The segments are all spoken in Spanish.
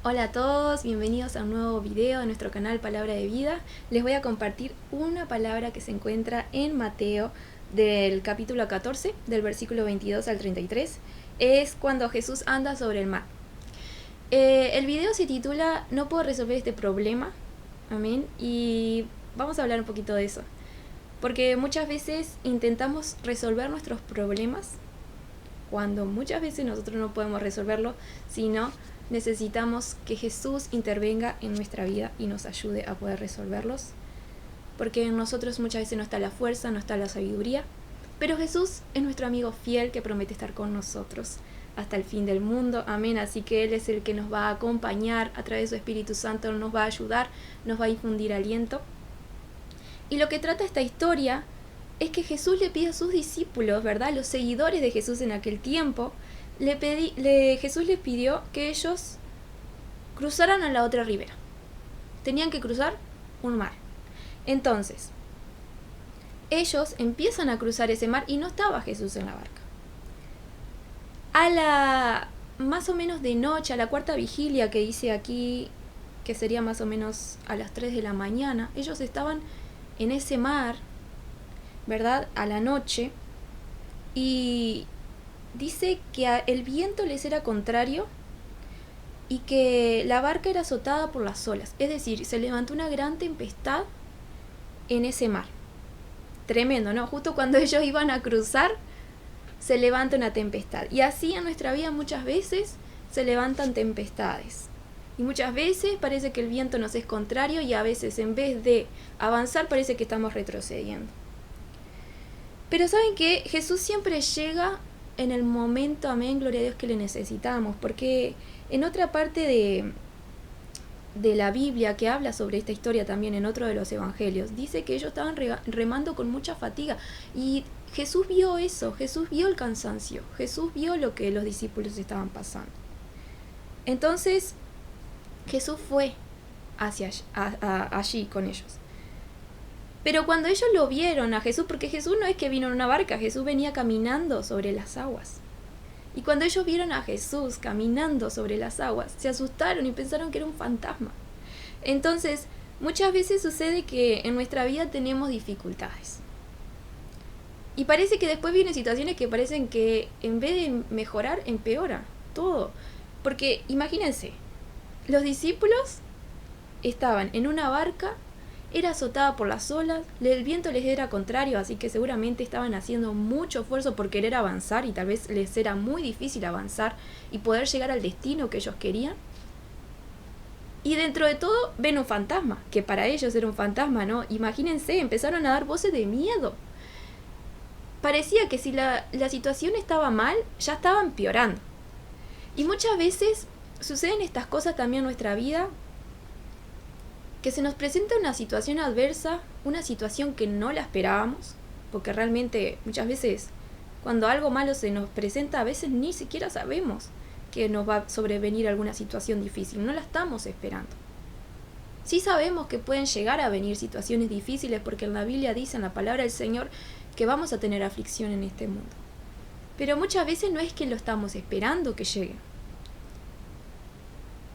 Hola a todos, bienvenidos a un nuevo video de nuestro canal Palabra de Vida. Les voy a compartir una palabra que se encuentra en Mateo del capítulo 14, del versículo 22 al 33. Es cuando Jesús anda sobre el mar. El video se titula No puedo resolver este problema. Amén. Y vamos a hablar un poquito de eso. Porque muchas veces intentamos resolver nuestros problemas cuando muchas veces nosotros no podemos resolverlo, sino necesitamos que Jesús intervenga en nuestra vida y nos ayude a poder resolverlos, porque en nosotros muchas veces no está la fuerza, no está la sabiduría, pero Jesús es nuestro amigo fiel que promete estar con nosotros hasta el fin del mundo, amén. Así que Él es el que nos va a acompañar a través de su Espíritu Santo, nos va a ayudar, nos va a infundir aliento. Y lo que trata esta historia es que Jesús le pide a sus discípulos, ¿verdad? Los seguidores de Jesús en aquel tiempo, Jesús les pidió que ellos cruzaran a la otra ribera. Tenían que cruzar un mar. Entonces, ellos empiezan a cruzar ese mar y no estaba Jesús en la barca. A la más o menos de noche, a la cuarta vigilia que dice aquí, que sería más o menos a las 3 de la mañana, ellos estaban en ese mar, ¿verdad? A la noche, y dice que el viento les era contrario y que la barca era azotada por las olas. Es decir, se levantó una gran tempestad en ese mar. Tremendo, ¿no? Justo cuando ellos iban a cruzar, se levanta una tempestad. Y así en nuestra vida muchas veces se levantan tempestades. Y muchas veces parece que el viento nos es contrario y a veces en vez de avanzar parece que estamos retrocediendo. Pero ¿saben qué? Jesús siempre llega en el momento, amén, gloria a Dios, que le necesitamos, porque en otra parte de la Biblia que habla sobre esta historia también, en otro de los evangelios, dice que ellos estaban remando con mucha fatiga, y Jesús vio eso, Jesús vio el cansancio, Jesús vio lo que los discípulos estaban pasando. Entonces Jesús fue hacia allí con ellos. Pero cuando ellos lo vieron a Jesús, porque Jesús no es que vino en una barca, Jesús venía caminando sobre las aguas. Y cuando ellos vieron a Jesús caminando sobre las aguas, se asustaron y pensaron que era un fantasma. Entonces, muchas veces sucede que en nuestra vida tenemos dificultades. Y parece que después vienen situaciones que parecen que en vez de mejorar, empeora todo. Porque imagínense, los discípulos estaban en una barca, era azotada por las olas, el viento les era contrario, así que seguramente estaban haciendo mucho esfuerzo por querer avanzar y tal vez les era muy difícil avanzar y poder llegar al destino que ellos querían. Y dentro de todo ven un fantasma, que para ellos era un fantasma, ¿no? Imagínense, empezaron a dar voces de miedo. Parecía que si la situación estaba mal, ya estaba empeorando. Y muchas veces suceden estas cosas también en nuestra vida, que se nos presenta una situación adversa, una situación que no la esperábamos, porque realmente muchas veces cuando algo malo se nos presenta, a veces ni siquiera sabemos que nos va a sobrevenir alguna situación difícil, no la estamos esperando. Sí sabemos que pueden llegar a venir situaciones difíciles, porque en la Biblia dice, en la palabra del Señor, que vamos a tener aflicción en este mundo. Pero muchas veces no es que lo estamos esperando que lleguen.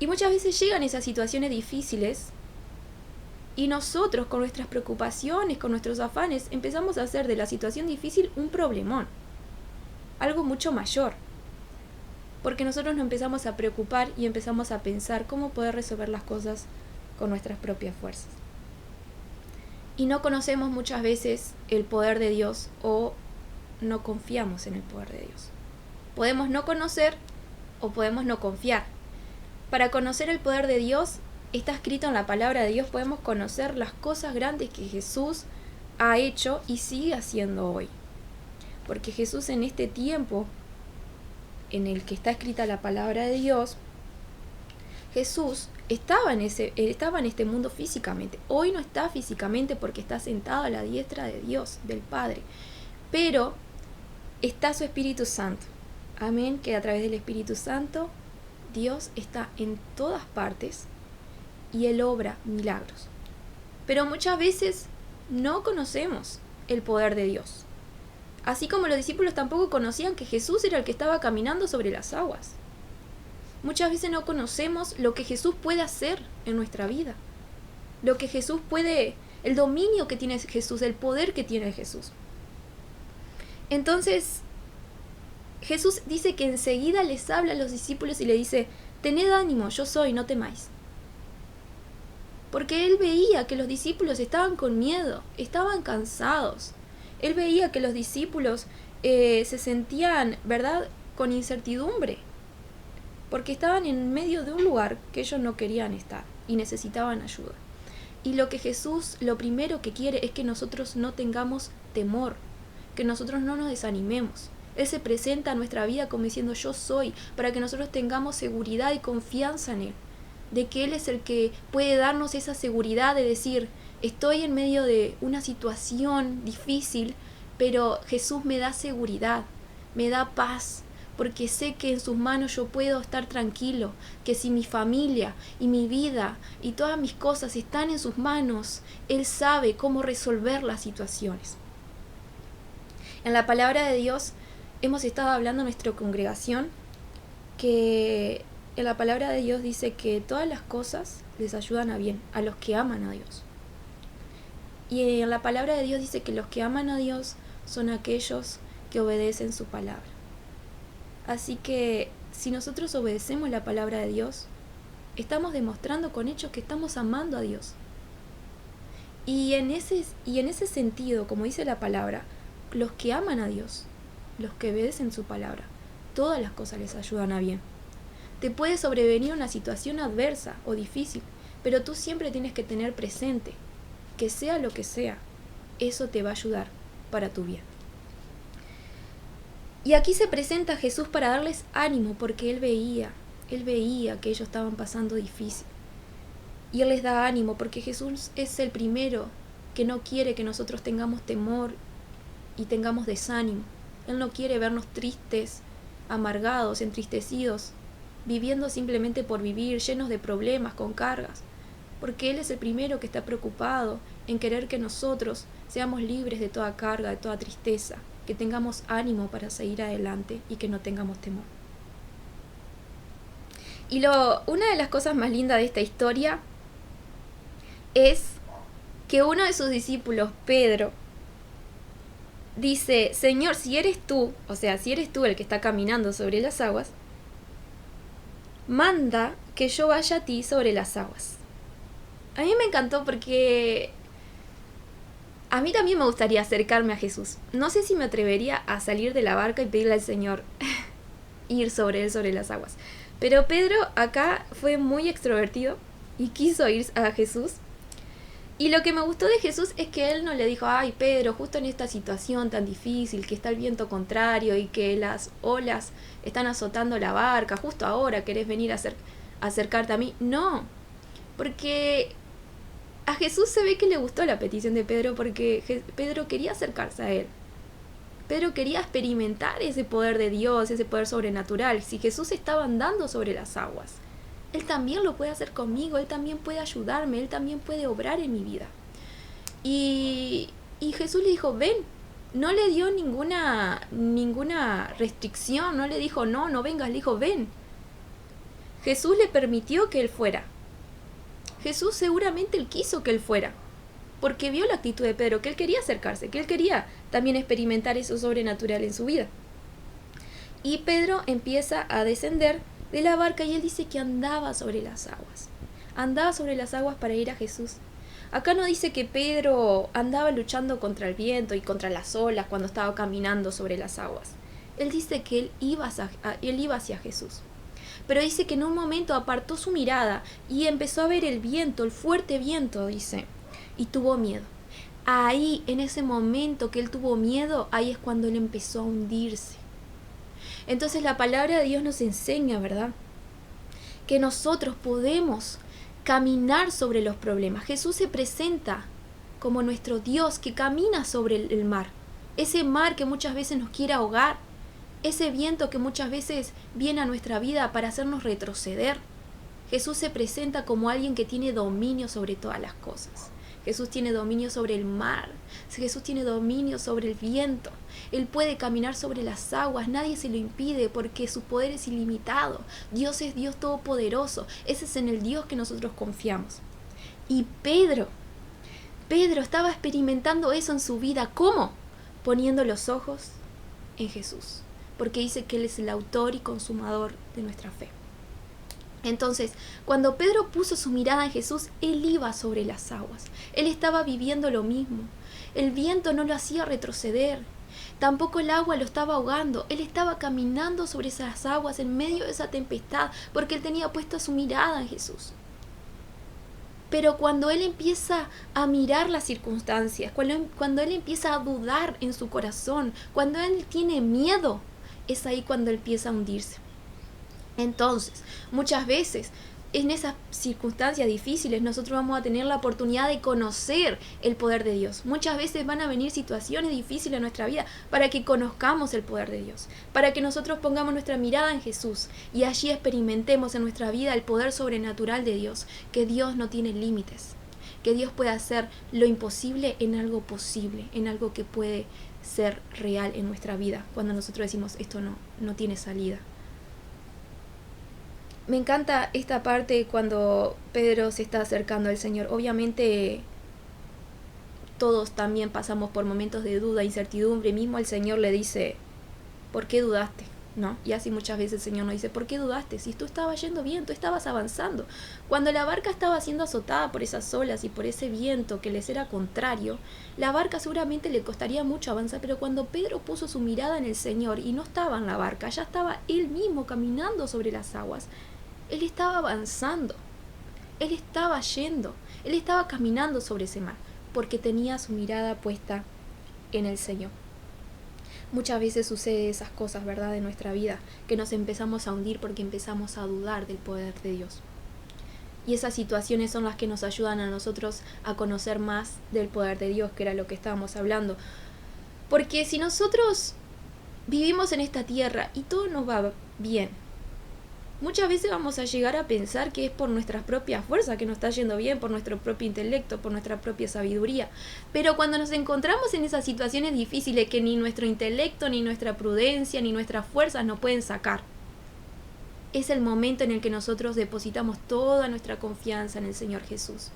Y muchas veces llegan esas situaciones difíciles, y nosotros con nuestras preocupaciones, con nuestros afanes, empezamos a hacer de la situación difícil un problemón, algo mucho mayor. Porque nosotros nos empezamos a preocupar y empezamos a pensar cómo poder resolver las cosas con nuestras propias fuerzas. Y no conocemos muchas veces el poder de Dios, o no confiamos en el poder de Dios. Podemos no conocer o podemos no confiar. Para conocer el poder de Dios, está escrito en la palabra de Dios, podemos conocer las cosas grandes que Jesús ha hecho y sigue haciendo hoy. Porque Jesús en este tiempo en el que está escrita la palabra de Dios, Jesús estaba en este mundo físicamente. Hoy no está físicamente porque está sentado a la diestra de Dios, del Padre. Pero está su Espíritu Santo. Amén, que a través del Espíritu Santo Dios está en todas partes y Él obra milagros. Pero muchas veces no conocemos el poder de Dios. Así como los discípulos tampoco conocían que Jesús era el que estaba caminando sobre las aguas. Muchas veces no conocemos lo que Jesús puede hacer en nuestra vida. Lo que Jesús puede, el dominio que tiene Jesús, el poder que tiene Jesús. Entonces, Jesús dice que enseguida les habla a los discípulos y le dice: tened ánimo, yo soy, no temáis. Porque él veía que los discípulos estaban con miedo, estaban cansados. Él veía que los discípulos se sentían, ¿verdad?, con incertidumbre. Porque estaban en medio de un lugar que ellos no querían estar y necesitaban ayuda. Y lo que Jesús, lo primero que quiere es que nosotros no tengamos temor, que nosotros no nos desanimemos. Él se presenta a nuestra vida como diciendo: yo soy, para que nosotros tengamos seguridad y confianza en Él. De que Él es el que puede darnos esa seguridad de decir: estoy en medio de una situación difícil, pero Jesús me da seguridad, me da paz, porque sé que en sus manos yo puedo estar tranquilo, que si mi familia y mi vida y todas mis cosas están en sus manos, Él sabe cómo resolver las situaciones. En la palabra de Dios hemos estado hablando en nuestra congregación que en la palabra de Dios dice que todas las cosas les ayudan a bien, a los que aman a Dios. Y en la palabra de Dios dice que los que aman a Dios son aquellos que obedecen su palabra. Así que si nosotros obedecemos la palabra de Dios, estamos demostrando con hechos que estamos amando a Dios. Y en ese sentido, como dice la palabra, los que aman a Dios, los que obedecen su palabra, todas las cosas les ayudan a bien. Te puede sobrevenir una situación adversa o difícil, pero tú siempre tienes que tener presente que sea lo que sea, eso te va a ayudar para tu bien. Y aquí se presenta Jesús para darles ánimo, porque Él veía que ellos estaban pasando difícil. Y Él les da ánimo, porque Jesús es el primero que no quiere que nosotros tengamos temor y tengamos desánimo. Él no quiere vernos tristes, amargados, entristecidos, viviendo simplemente por vivir, llenos de problemas, con cargas, porque Él es el primero que está preocupado en querer que nosotros seamos libres de toda carga, de toda tristeza, que tengamos ánimo para seguir adelante y que no tengamos temor. Y una de las cosas más lindas de esta historia es que uno de sus discípulos, Pedro, dice: Señor, si eres tú, o sea, si eres tú el que está caminando sobre las aguas, manda que yo vaya a ti sobre las aguas. A mí me encantó porque a mí también me gustaría acercarme a Jesús. No sé si me atrevería a salir de la barca y pedirle al Señor ir sobre él, sobre las aguas. Pero Pedro acá fue muy extrovertido y quiso ir a Jesús. Y lo que me gustó de Jesús es que Él no le dijo: ay, Pedro, justo en esta situación tan difícil, que está el viento contrario y que las olas están azotando la barca, justo ahora querés venir a acercarte a mí. No, porque a Jesús se ve que le gustó la petición de Pedro, porque Pedro quería acercarse a Él. Pedro quería experimentar ese poder de Dios, ese poder sobrenatural. Si Jesús estaba andando sobre las aguas, Él también lo puede hacer conmigo, Él también puede ayudarme, Él también puede obrar en mi vida. Y Jesús le dijo: ven. No le dio ninguna restricción, no le dijo: no vengas, le dijo: ven. Jesús le permitió que Él fuera. Jesús seguramente Él quiso que Él fuera, porque vio la actitud de Pedro, que él quería acercarse, que él quería también experimentar eso sobrenatural en su vida. Y Pedro empieza a descender de la barca y él dice que andaba sobre las aguas. Andaba sobre las aguas para ir a Jesús. Acá no dice que Pedro andaba luchando contra el viento y contra las olas cuando estaba caminando sobre las aguas. Él dice que él iba hacia Jesús. Pero dice que en un momento apartó su mirada y empezó a ver el viento, el fuerte viento, dice, y tuvo miedo. Ahí, en ese momento que él tuvo miedo, ahí es cuando él empezó a hundirse. Entonces la palabra de Dios nos enseña, ¿verdad?, que nosotros podemos caminar sobre los problemas. Jesús se presenta como nuestro Dios que camina sobre el mar. Ese mar que muchas veces nos quiere ahogar. Ese viento que muchas veces viene a nuestra vida para hacernos retroceder. Jesús se presenta como alguien que tiene dominio sobre todas las cosas. Jesús tiene dominio sobre el mar. Jesús tiene dominio sobre el viento. Él puede caminar sobre las aguas. Nadie se lo impide porque su poder es ilimitado. Dios es Dios todopoderoso. Ese es en el Dios que nosotros confiamos. Y Pedro estaba experimentando eso en su vida. ¿Cómo? Poniendo los ojos en Jesús. Porque dice que Él es el autor y consumador de nuestra fe. Entonces, cuando Pedro puso su mirada en Jesús, él iba sobre las aguas. Él estaba viviendo lo mismo. El viento no lo hacía retroceder. Tampoco el agua lo estaba ahogando. Él estaba caminando sobre esas aguas en medio de esa tempestad, porque él tenía puesta su mirada en Jesús. Pero cuando él empieza a mirar las circunstancias, cuando él empieza a dudar en su corazón, cuando él tiene miedo, es ahí cuando él empieza a hundirse. Entonces, muchas veces, en esas circunstancias difíciles, nosotros vamos a tener la oportunidad de conocer el poder de Dios. Muchas veces van a venir situaciones difíciles en nuestra vida para que conozcamos el poder de Dios, para que nosotros pongamos nuestra mirada en Jesús y allí experimentemos en nuestra vida el poder sobrenatural de Dios, que Dios no tiene límites, que Dios puede hacer lo imposible en algo posible, en algo que puede ser real en nuestra vida, cuando nosotros decimos esto no tiene salida. Me encanta esta parte cuando Pedro se está acercando al Señor. Obviamente todos también pasamos por momentos de duda, incertidumbre. Mismo el Señor le dice, ¿por qué dudaste? ¿No? Y así muchas veces el Señor nos dice, ¿por qué dudaste? Si tú estabas yendo bien, tú estabas avanzando. Cuando la barca estaba siendo azotada por esas olas y por ese viento que les era contrario, la barca seguramente le costaría mucho avanzar, pero cuando Pedro puso su mirada en el Señor y no estaba en la barca, ya estaba él mismo caminando sobre las aguas, él estaba avanzando, él estaba yendo, él estaba caminando sobre ese mar, porque tenía su mirada puesta en el Señor. Muchas veces sucede esas cosas, ¿verdad?, en nuestra vida, que nos empezamos a hundir porque empezamos a dudar del poder de Dios. Y esas situaciones son las que nos ayudan a nosotros a conocer más del poder de Dios, que era lo que estábamos hablando. Porque si nosotros vivimos en esta tierra y todo nos va bien, muchas veces vamos a llegar a pensar que es por nuestras propias fuerzas que nos está yendo bien, por nuestro propio intelecto, por nuestra propia sabiduría. Pero cuando nos encontramos en esas situaciones difíciles que ni nuestro intelecto, ni nuestra prudencia, ni nuestras fuerzas nos pueden sacar, es el momento en el que nosotros depositamos toda nuestra confianza en el Señor Jesús.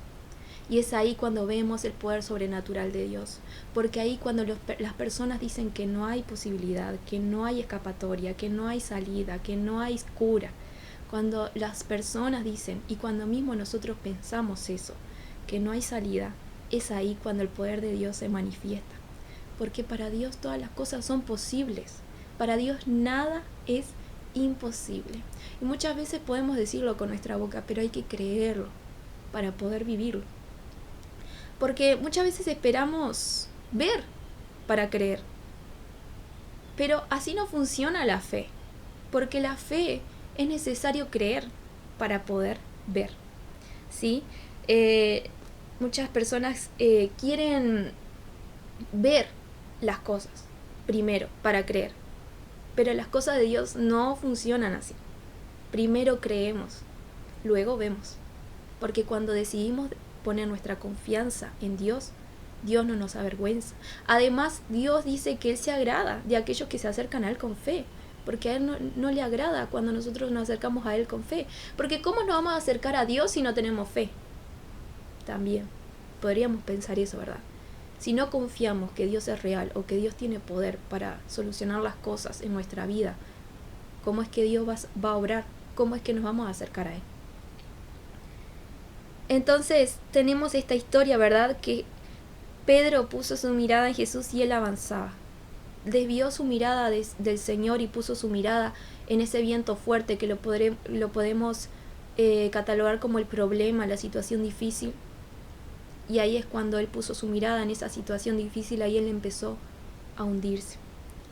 Y es ahí cuando vemos el poder sobrenatural de Dios. Porque ahí cuando las personas dicen que no hay posibilidad, que no hay escapatoria, que no hay salida, que no hay cura, cuando las personas dicen, y cuando mismo nosotros pensamos eso, que no hay salida, es ahí cuando el poder de Dios se manifiesta. Porque para Dios todas las cosas son posibles. Para Dios nada es imposible. Y muchas veces podemos decirlo con nuestra boca, pero hay que creerlo para poder vivirlo. Porque muchas veces esperamos ver para creer. Pero así no funciona la fe. Porque la fe es necesario creer para poder ver, ¿sí? Muchas personas quieren ver las cosas primero para creer, pero las cosas de Dios no funcionan así. Primero creemos, luego vemos, porque cuando decidimos poner nuestra confianza en Dios, Dios no nos avergüenza. Además, Dios dice que Él se agrada de aquellos que se acercan a Él con fe. Porque a Él no le agrada cuando nosotros nos acercamos a Él con fe. Porque ¿cómo nos vamos a acercar a Dios si no tenemos fe? También podríamos pensar eso, ¿verdad? Si no confiamos que Dios es real o que Dios tiene poder para solucionar las cosas en nuestra vida, ¿cómo es que Dios va a obrar? ¿Cómo es que nos vamos a acercar a Él? Entonces tenemos esta historia, ¿verdad? Que Pedro puso su mirada en Jesús y él avanzaba. Desvió su mirada del Señor y puso su mirada en ese viento fuerte que lo podemos catalogar como el problema, la situación difícil. Y ahí es cuando él puso su mirada en esa situación difícil, ahí él empezó a hundirse.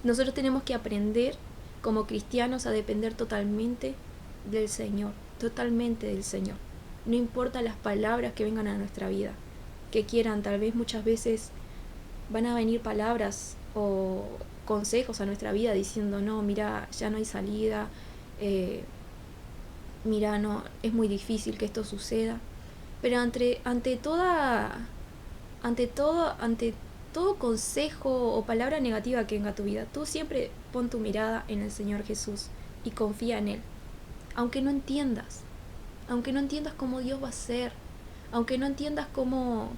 Nosotros tenemos que aprender como cristianos a depender totalmente del Señor, totalmente del Señor. No importa las palabras que vengan a nuestra vida, que quieran, tal vez muchas veces van a venir palabras o consejos a nuestra vida diciendo, no, mira, ya no hay salida, mira, no, es muy difícil que esto suceda. Pero ante toda ante todo consejo o palabra negativa que venga a tu vida, tú siempre pon tu mirada en el Señor Jesús y confía en Él. Aunque no entiendas cómo Dios va a ser, aunque no entiendas cómo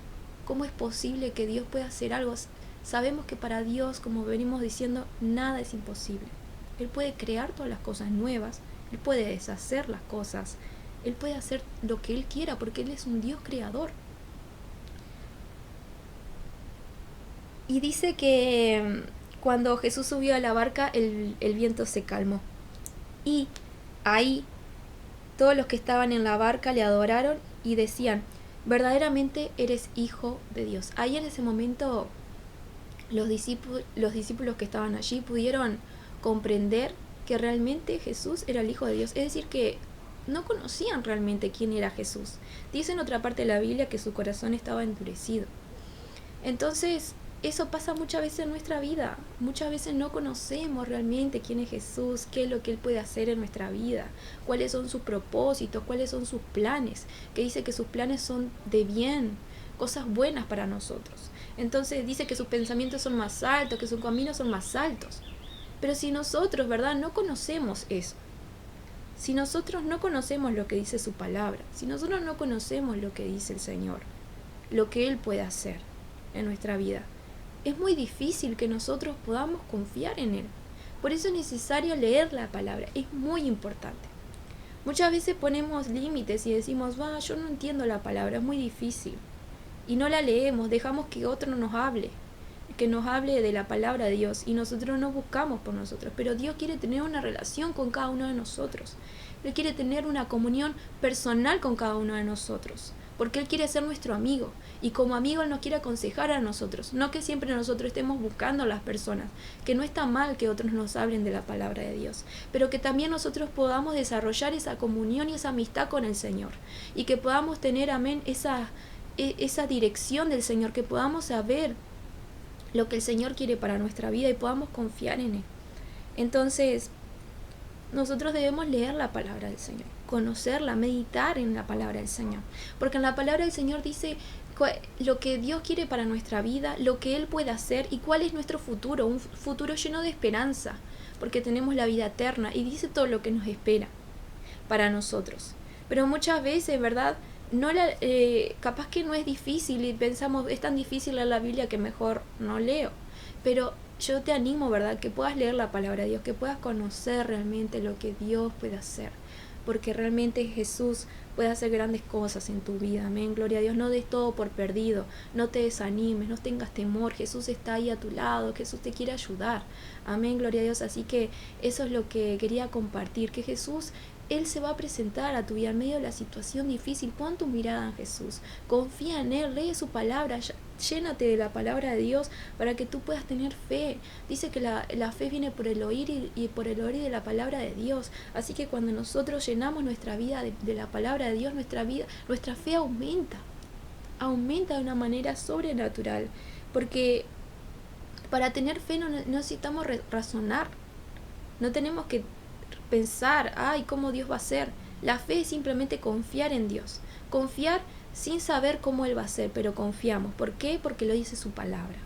es posible que Dios pueda hacer algo, sabemos que para Dios, como venimos diciendo, nada es imposible. Él puede crear todas las cosas nuevas, Él puede deshacer las cosas, Él puede hacer lo que Él quiera porque Él es un Dios creador. Y dice que cuando Jesús subió a la barca, el viento se calmó. Y ahí todos los que estaban en la barca le adoraron y decían: verdaderamente eres hijo de Dios. Ahí en ese momento los discípulos que estaban allí pudieron comprender que realmente Jesús era el Hijo de Dios. Es decir, que no conocían realmente quién era Jesús. Dice en otra parte de la Biblia que su corazón estaba endurecido. Entonces, eso pasa muchas veces en nuestra vida. Muchas veces no conocemos realmente quién es Jesús, qué es lo que Él puede hacer en nuestra vida, cuáles son sus propósitos, cuáles son sus planes, que dice que sus planes son de bien, cosas buenas para nosotros. Entonces dice que sus pensamientos son más altos, que sus caminos son más altos. Pero si nosotros, ¿verdad?, no conocemos eso, si nosotros no conocemos lo que dice su palabra, si nosotros no conocemos lo que dice el Señor, lo que Él puede hacer en nuestra vida, es muy difícil que nosotros podamos confiar en Él. Por eso es necesario leer la palabra, es muy importante. Muchas veces ponemos límites y decimos: yo no entiendo la palabra, es muy difícil. Y no la leemos, dejamos que otro nos hable de la palabra de Dios, y nosotros no buscamos por nosotros. Pero Dios quiere tener una relación con cada uno de nosotros. Él quiere tener una comunión personal con cada uno de nosotros, porque Él quiere ser nuestro amigo, y como amigo Él nos quiere aconsejar a nosotros, no que siempre nosotros estemos buscando a las personas, que no está mal que otros nos hablen de la palabra de Dios, pero que también nosotros podamos desarrollar esa comunión y esa amistad con el Señor, y que podamos tener, amén, esa dirección del Señor, que podamos saber lo que el Señor quiere para nuestra vida y podamos confiar en Él. Entonces, nosotros debemos leer la palabra del Señor, conocerla, meditar en la palabra del Señor, porque en la palabra del Señor dice lo que Dios quiere para nuestra vida, lo que Él puede hacer y cuál es nuestro futuro, un futuro lleno de esperanza, porque tenemos la vida eterna, y dice todo lo que nos espera para nosotros. Pero muchas veces, ¿verdad?, capaz que no es difícil y pensamos: es tan difícil leer la Biblia que mejor no leo. Pero yo te animo, ¿verdad?, que puedas leer la palabra de Dios, que puedas conocer realmente lo que Dios puede hacer, porque realmente Jesús puede hacer grandes cosas en tu vida. Amén, gloria a Dios. No des todo por perdido, no te desanimes, no tengas temor. Jesús está ahí a tu lado, Jesús te quiere ayudar. Amén, gloria a Dios. Así que eso es lo que quería compartir, que Jesús, Él se va a presentar a tu vida en medio de la situación difícil. Pon tu mirada en Jesús, confía en Él, lee su palabra, llénate de la palabra de Dios para que tú puedas tener fe. Dice que la fe viene por el oír y por el oír de la palabra de Dios. Así que cuando nosotros llenamos nuestra vida de la palabra de Dios, nuestra fe aumenta de una manera sobrenatural, porque para tener fe no necesitamos razonar, no tenemos que pensar: ¿cómo Dios va a hacer? La fe es simplemente confiar en Dios, confiar sin saber cómo Él va a hacer, pero confiamos. ¿Por qué? Porque lo dice su palabra.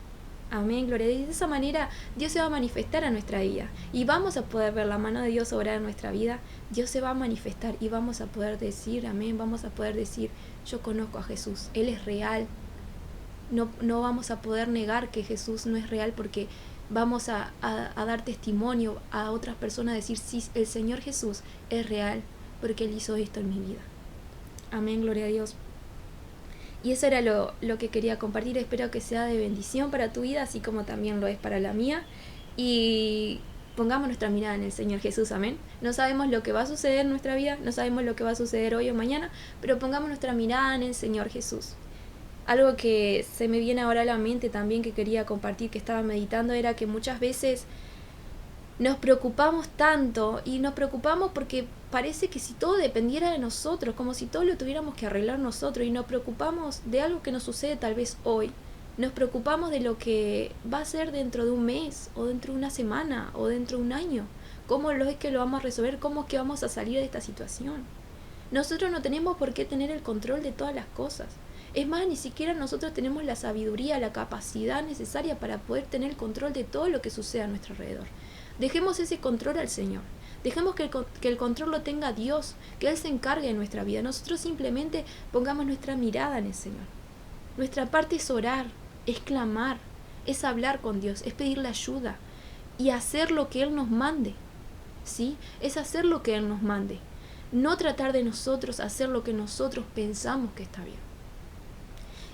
Amén, gloria a Dios. De esa manera Dios se va a manifestar a nuestra vida y vamos a poder ver la mano de Dios obrar en nuestra vida. Dios se va a manifestar y vamos a poder decir: amén, vamos a poder decir: yo conozco a Jesús, Él es real. No vamos a poder negar que Jesús no es real, porque vamos a dar testimonio a otras personas, decir: sí, el Señor Jesús es real, porque Él hizo esto en mi vida. Amén, gloria a Dios. Y eso era lo que quería compartir. Espero que sea de bendición para tu vida, así como también lo es para la mía. Y pongamos nuestra mirada en el Señor Jesús, amén. No sabemos lo que va a suceder en nuestra vida, no sabemos lo que va a suceder hoy o mañana, pero pongamos nuestra mirada en el Señor Jesús. Algo que se me viene ahora a la mente también, que quería compartir, que estaba meditando, era que muchas veces nos preocupamos tanto, y nos preocupamos porque parece que si todo dependiera de nosotros, como si todo lo tuviéramos que arreglar nosotros, y nos preocupamos de algo que nos sucede tal vez hoy, nos preocupamos de lo que va a ser dentro de un mes, o dentro de una semana, o dentro de un año. ¿Cómo es que lo vamos a resolver? ¿Cómo es que vamos a salir de esta situación? Nosotros no tenemos por qué tener el control de todas las cosas. Es más, ni siquiera nosotros tenemos la sabiduría, la capacidad necesaria para poder tener el control de todo lo que sucede a nuestro alrededor. Dejemos ese control al Señor. Dejemos que el control lo tenga Dios, que Él se encargue de nuestra vida. Nosotros simplemente pongamos nuestra mirada en el Señor. Nuestra parte es orar, es clamar, es hablar con Dios, es pedirle ayuda y hacer lo que Él nos mande. ¿Sí? Es hacer lo que Él nos mande. No tratar de nosotros hacer lo que nosotros pensamos que está bien.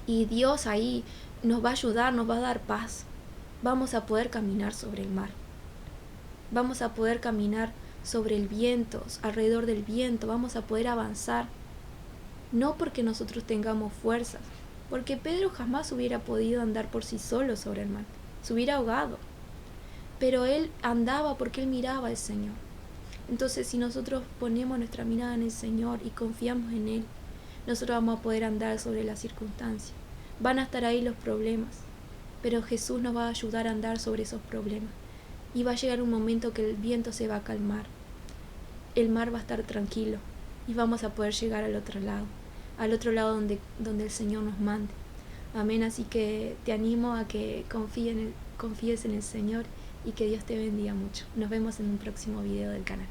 Y Dios ahí nos va a ayudar, nos va a dar paz. Vamos a poder caminar sobre el mar. Vamos a poder caminar sobre el viento, alrededor del viento. Vamos a poder avanzar. No porque nosotros tengamos fuerzas, porque Pedro jamás hubiera podido andar por sí solo sobre el mar. Se hubiera ahogado. Pero él andaba porque él miraba al Señor. Entonces, si nosotros ponemos nuestra mirada en el Señor y confiamos en Él, nosotros vamos a poder andar sobre las circunstancias. Van a estar ahí los problemas, pero Jesús nos va a ayudar a andar sobre esos problemas. Y va a llegar un momento que el viento se va a calmar, el mar va a estar tranquilo y vamos a poder llegar al otro lado donde el Señor nos mande. Amén. Así que te animo a que confíes en el Señor y que Dios te bendiga mucho. Nos vemos en un próximo video del canal.